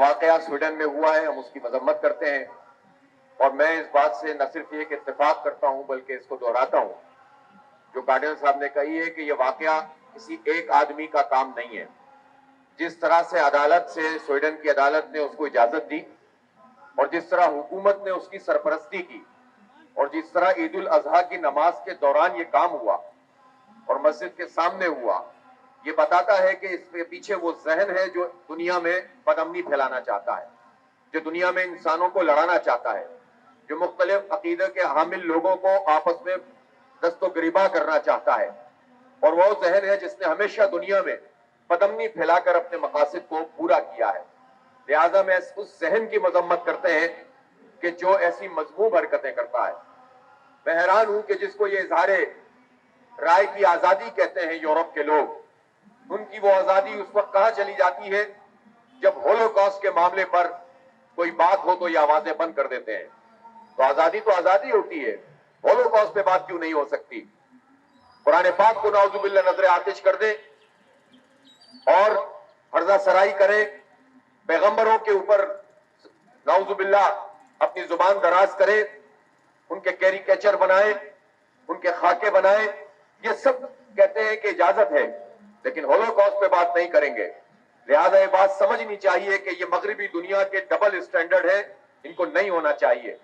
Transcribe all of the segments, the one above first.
واقعہ سویڈن میں ہوا ہے ہم اس کی مذمت کرتے ہیں، اور میں اس بات سے نہ صرف ایک اتفاق کرتا ہوں بلکہ اس کو دہراتا ہوں جو کارڈنل صاحب نے کہی ہے کہ یہ واقعہ کسی ایک آدمی کا کام نہیں ہے۔ جس طرح سے عدالت سے سویڈن کی عدالت نے اس کو اجازت دی، اور جس طرح حکومت نے اس کی سرپرستی کی، اور جس طرح عید الاضحیٰ کی نماز کے دوران یہ کام ہوا اور مسجد کے سامنے ہوا، یہ بتاتا ہے کہ اس کے پیچھے وہ ذہن ہے جو دنیا میں بدامنی پھیلانا چاہتا ہے، جو دنیا میں انسانوں کو لڑانا چاہتا ہے، جو مختلف عقیدے کے حامل لوگوں کو آپس میں دست و گریباں کرنا چاہتا ہے، اور وہ ذہن ہے جس نے ہمیشہ دنیا میں بدامنی پھیلا کر اپنے مقاصد کو پورا کیا ہے۔ لہٰذا میں اس ذہن کی مذمت کرتے ہیں کہ جو ایسی مذموم حرکتیں کرتا ہے۔ میں حیران ہوں کہ جس کو یہ اظہار رائے کی آزادی کہتے ہیں یورپ کے لوگ، ان کی وہ آزادی اس وقت کہاں چلی جاتی ہے جب ہولوکاسٹ کے معاملے پر کوئی بات ہو تو یہ آوازیں بند کر دیتے ہیں۔ تو آزادی ہوتی ہے، ہولوکاسٹ پہ بات کیوں نہیں ہو سکتی؟ قرآن پاک کو نعوذ باللہ نظر آتش کر دیں اور عرضہ سرائی کریں، پیغمبروں کے اوپر نعوذ باللہ اپنی زبان دراز کریں، ان کے کیریکیچر بنائیں، ان کے خاکے بنائیں، یہ سب کہتے ہیں کہ اجازت ہے، لیکن ہولوکاسٹ پہ بات نہیں کریں گے۔ لہذا یہ بات سمجھنی چاہیے کہ یہ مغربی دنیا کے ڈبل اسٹینڈرڈ ہے، ان کو نہیں ہونا چاہیے۔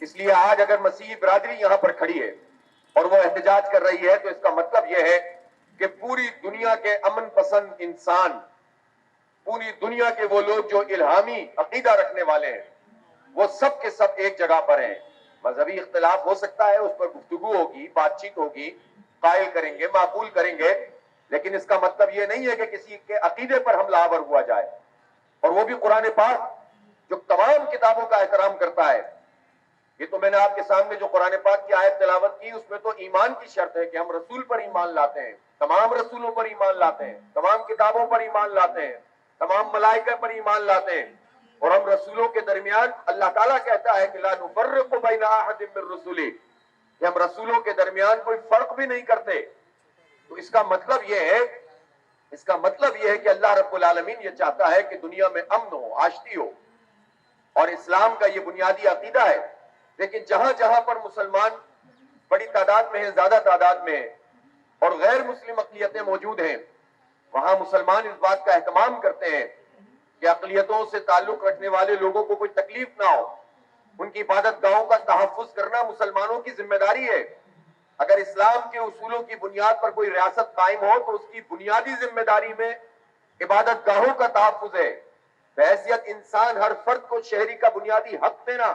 اس لیے آج اگر مسیحی برادری یہاں پر کھڑی ہے اور وہ احتجاج کر رہی ہے تو اس کا مطلب یہ ہے کہ پوری دنیا کے امن پسند انسان، پوری دنیا کے وہ لوگ جو الہامی عقیدہ رکھنے والے ہیں، وہ سب کے سب ایک جگہ پر ہیں۔ مذہبی اختلاف ہو سکتا ہے، اس پر گفتگو ہوگی، بات چیت ہوگی، قائل کریں گے، معقول کریں گے، لیکن اس کا مطلب یہ نہیں ہے کہ کسی کے عقیدے پر حملہ آور ہوا جائے، اور وہ بھی قرآن پاک جو تمام کتابوں کا احترام کرتا ہے۔ یہ تو میں نے آپ کے سامنے جو قرآن پاک کی آیت تلاوت کی، اس میں تو ایمان کی شرط ہے کہ ہم رسول پر ایمان لاتے ہیں، تمام رسولوں پر ایمان لاتے ہیں، تمام کتابوں پر ایمان لاتے ہیں، تمام ملائکہ پر ایمان لاتے ہیں، اور ہم رسولوں کے درمیان اللہ تعالیٰ کہتا ہے کہ لا نفرق بین احد من رسلی، کہ ہم رسولوں کے درمیان کوئی فرق بھی نہیں کرتے۔ تو اس کا مطلب یہ ہے کہ اللہ رب العالمین یہ چاہتا ہے کہ دنیا میں امن ہو، آشتی ہو، اور اسلام کا یہ بنیادی عقیدہ ہے۔ لیکن جہاں جہاں پر مسلمان بڑی تعداد میں ہیں، زیادہ تعداد میں ہیں، اور غیر مسلم اقلیتیں موجود ہیں، وہاں مسلمان اس بات کا اہتمام کرتے ہیں کہ اقلیتوں سے تعلق رکھنے والے لوگوں کو کوئی تکلیف نہ ہو۔ ان کی عبادت گاہوں کا تحفظ کرنا مسلمانوں کی ذمہ داری ہے۔ اگر اسلام کے اصولوں کی بنیاد پر کوئی ریاست قائم ہو تو اس کی بنیادی ذمہ داری میں عبادت گاہوں کا تحفظ ہے۔ بحیثیت انسان ہر فرد کو شہری کا بنیادی حق دینا،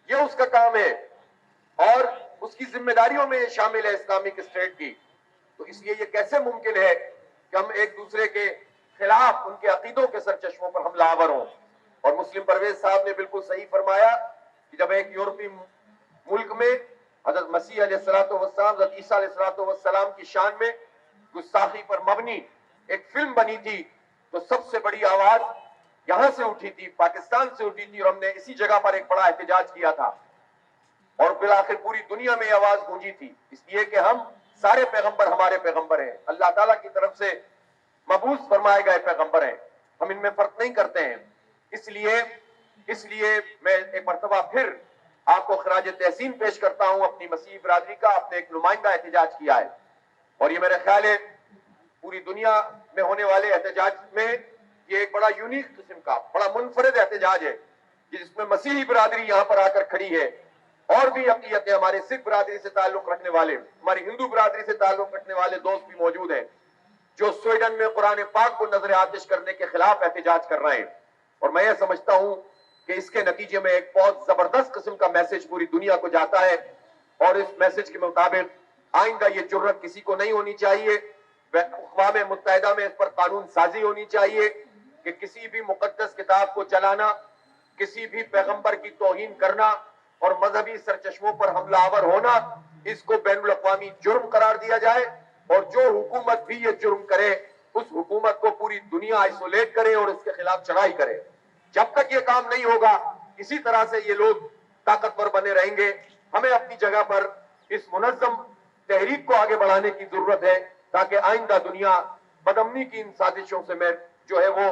یہ اس کا کام ہے، اور اس کی ذمہ داریوں میں یہ شامل ہے اسلامک اسٹیٹ کی۔ تو اس لیے یہ کیسے ممکن ہے کہ ہم ایک دوسرے کے خلاف ان کے عقیدوں کے سرچشموں پر حملہ آور ہوں؟ اور مسلم پرویز صاحب نے بالکل صحیح فرمایا کہ جب ایک یورپی ملک میں حضرت مسیح علیہ السلام، حضرت عیسیٰ علیہ السلام کی شان میں گستاخی پر مبنی ایک فلم بنی تھی، تو سب سے بڑی آواز یہاں سے اٹھی تھی، پاکستان سے اٹھی تھی، اور ہم نے اسی جگہ پر ایک بڑا احتجاج کیا تھا، اور بالآخر پوری دنیا میں یہ آواز گونجی تھی، اس لیے کہ ہم سارے پیغمبر ہمارے پیغمبر ہیں، اللہ تعالیٰ کی طرف سے مبعوث فرمائے گئے پیغمبر ہیں، ہم ان میں فرق نہیں کرتے ہیں۔ اس لیے میں ایک مرتبہ پھر آپ کو خراج تحسین پیش کرتا ہوں اپنی مسیحی برادری کا۔ آپ نے ایک نمائندہ احتجاج کیا ہے، اور یہ میرے خیال ہے پوری دنیا میں ہونے والے احتجاج میں یہ ایک بڑا یونیک قسم کا، بڑا منفرد احتجاج ہے جس میں مسیحی برادری یہاں پر آ کر کھڑی ہے، اور بھی اقلیتیں، ہمارے سکھ برادری سے تعلق رکھنے والے، ہماری ہندو برادری سے تعلق رکھنے والے دوست بھی موجود ہیں جو سویڈن میں قرآن پاک کو نظر آتش کرنے کے خلاف احتجاج کر رہے ہیں۔ اور میں یہ سمجھتا ہوں کہ اس کے نتیجے میں ایک بہت زبردست قسم کا میسج پوری دنیا کو جاتا ہے، اور اس میسج کے مطابق آئندہ یہ جرت کسی کو نہیں ہونی چاہیے۔ اقوام متحدہ میں اس پر قانون سازی ہونی چاہیے کہ کسی بھی مقدس کتاب کو جلانا، کسی بھی پیغمبر کی توہین کرنا اور مذہبی سرچشموں پر حملہ آور ہونا، اس کو بین الاقوامی جرم قرار دیا جائے، اور جو حکومت بھی یہ جرم کرے اس حکومت کو پوری دنیا آئسولیٹ کرے اور اس کے خلاف چڑھائی کرے۔ جب تک یہ کام نہیں ہوگا اسی طرح سے یہ لوگ طاقتور بنے رہیں گے۔ ہمیں اپنی جگہ پر اس منظم تحریک کو آگے بڑھانے کی ضرورت ہے تاکہ آئندہ دنیا بدامنی کی ان سازشوں سے میں جو ہے وہ